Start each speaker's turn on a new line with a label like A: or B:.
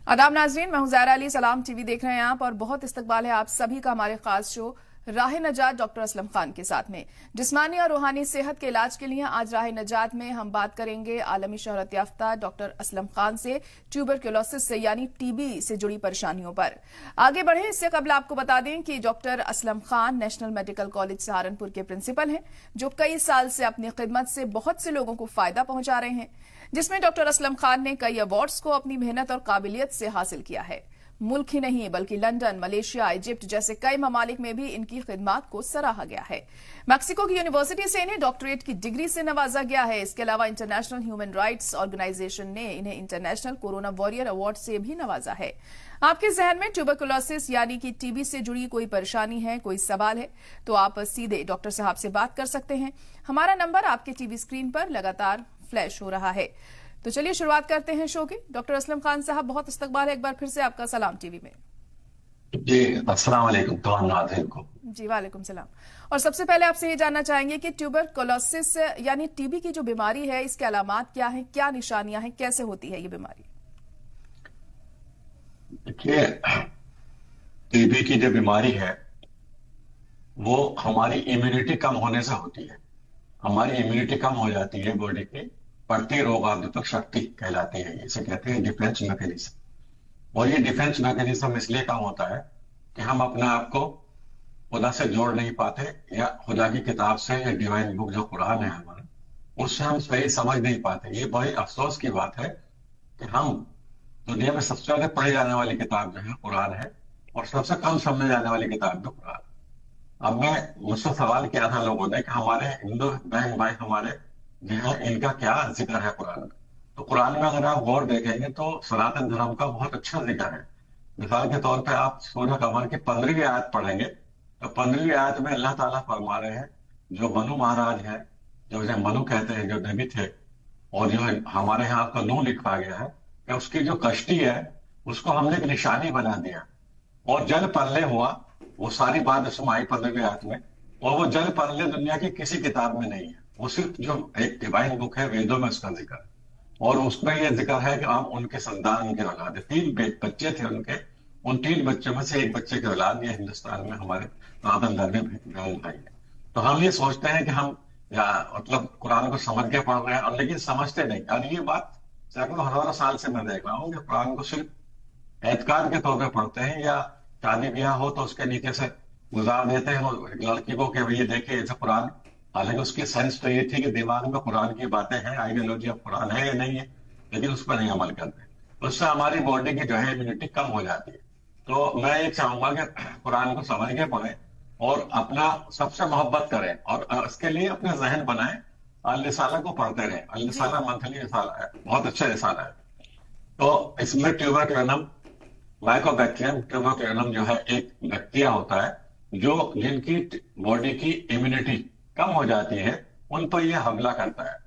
A: आदाब नाजरीन, मैं हूं ज़ाहिरा अली। सलाम टीवी देख रहे हैं आप और बहुत इस्तकबाल है आप सभी का हमारे खास शो राह नजात डॉक्टर असलम खान के साथ में। जिस्मानी और रूहानी सेहत के इलाज के लिए आज राह नजात में हम बात करेंगे आलमी शोहरत याफ्ता डॉक्टर असलम खान से ट्यूबरक्लोसिस से यानी टीबी से जुड़ी परेशानियों पर। आगे बढ़े इससे कबल आपको बता दें कि doctor Aslam Khan national medical college Saharanpur के प्रिंसिपल हैं, जो कई साल से अपनी खिदमत से बहुत से लोगों को फायदा पहुंचा रहे हैं, जिसमें डॉक्टर असलम खान ने कई अवार्ड्स को अपनी मेहनत और काबिलियत से हासिल किया है। मुल्क ही नहीं बल्कि लंदन, मलेशिया, इजिप्ट जैसे कई ममालिक में भी इनकी खिदमात को सराहा गया है। मैक्सिको की यूनिवर्सिटी से इन्हें डॉक्टरेट की डिग्री से नवाजा गया है। इसके अलावा इंटरनेशनल ह्यूमन राइट्स ऑर्गेनाइजेशन ने इन्हें इंटरनेशनल कोरोना वॉरियर अवार्ड से भी नवाजा है। आपके जहन में ट्यूबरकुलोसिस यानी कि टीबी से जुड़ी कोई परेशानी है, कोई सवाल है, तो आप सीधे डॉक्टर साहब से बात कर सकते हैं। हमारा नंबर आपके टीवी स्क्रीन पर लगातार फ्लैश हो रहा है। तो चलिए शुरुआत करते हैं शो की। डॉक्टर असलम खान साहब, बहुत इस्तकबाल है एक बार फिर से आपका सलाम टीवी में।
B: जी अस्सलाम वालेकुम तमाम नाज़रीन को।
A: जी वालेकुम सलाम। और सबसे पहले आपसे ये जानना चाहेंगे कि ट्यूबरकुलोसिस यानी टीबी की जो बीमारी है, इसके अलामात क्या हैं, क्या निशानियां हैं, कैसे होती है ये बीमारी?
B: देखिए, टीबी की जो बीमारी है वो हमारी इम्यूनिटी कम होने से होती है। हमारी इम्यूनिटी कम हो जाती है, बॉडी की बढ़ती रोगावरोधक शक्ति कहलाती है। इसे कहते हैं डिफेंस मैकेनिज्म। और ये डिफेंस मैकेनिज्म इसलिए कम होता है कि हम अपने आप को खुदा से जोड़ नहीं पाते, या खुदा की किताब से या डिवाइन बुक जो कुरान है हमारा, उससे हम सही समझ नहीं पाते। ये बड़ी अफसोस की बात है कि हम दुनिया में सबसे ज्यादा पढ़ी जाने वाली किताब जो है कुरान है, और सबसे कम समझे जाने वाली किताब जो कुरान है। अब मुझसे सवाल किया था लोगों ने कि हमारे हिंदू बहन भाई हमारे जो है इनका क्या जिक्र है कुरान में। तो कुरान में अगर आप गौर देखेंगे तो सनातन धर्म का बहुत अच्छा जिक्र है। मिसाल के तौर पे आप सूरह कमर की 15वीं आयत पढ़ेंगे तो 15वीं आयत में अल्लाह ताला फरमा रहे हैं, जो मनु महाराज है, जो जिन्हें मनु कहते हैं, जो नबी थे, और जो है हमारे यहाँ आपका नूह लिखा गया है, कि उसकी जो कश्ती है उसको हमने एक निशानी बना दिया और जल परले हुआ। वो सारी बात उसमें आई 15वीं आयत में, और वो जल परले दुनिया की किसी किताब में नहीं है। वो सिर्फ जो एक डिवाइन बुक है, वेदों में उसका जिक्र है, और उसमें यह जिक्र है कि आप उनके संतान, उनके औलाद, 3 बच्चे थे उनके, उन 3 बच्चों में से एक बच्चे की औलाद ये हिंदुस्तान में हमारे सनातन धर्म में बहन भाई है। तो हम ये सोचते हैं कि हम मतलब कुरान को समझ के पढ़ रहे हैं, और लेकिन समझते नहीं। और ये बात सैकड़ों हजारों साल से मैं देख रहा हूँ कि कुरान को सिर्फ एतकाद के तौर पर पढ़ते हैं, या शादी ब्याह हो तो उसके नीचे से गुजार देते हैं लड़की को कि भैया देखिए ऐसा कुरान। हालांकि उसकी सेंस तो ये थी कि दिमाग में कुरान की बातें हैं, आइडियोलॉजी ऑफ कुरान है या नहीं है, लेकिन उस पर नहीं अमल करते। उससे हमारी बॉडी की जो है इम्यूनिटी कम हो जाती है। तो मैं ये चाहूंगा कि कुरान को समझ के पढ़ें और अपना सबसे मोहब्बत करें, और इसके लिए अपने जहन बनाएं। अल-रिसाला को पढ़ते रहें। अल-रिसाला मंथली रिसाला है, बहुत अच्छा रिसाला है। तो इसमें ट्यूबरकुलोनम माइकोबैक्टीरियम, ट्यूबरकुलोनम जो है एक बैक्टीरिया होता है जो जिनकी बॉडी की इम्यूनिटी कम हो जाती है, उन पर यह हमला करता है।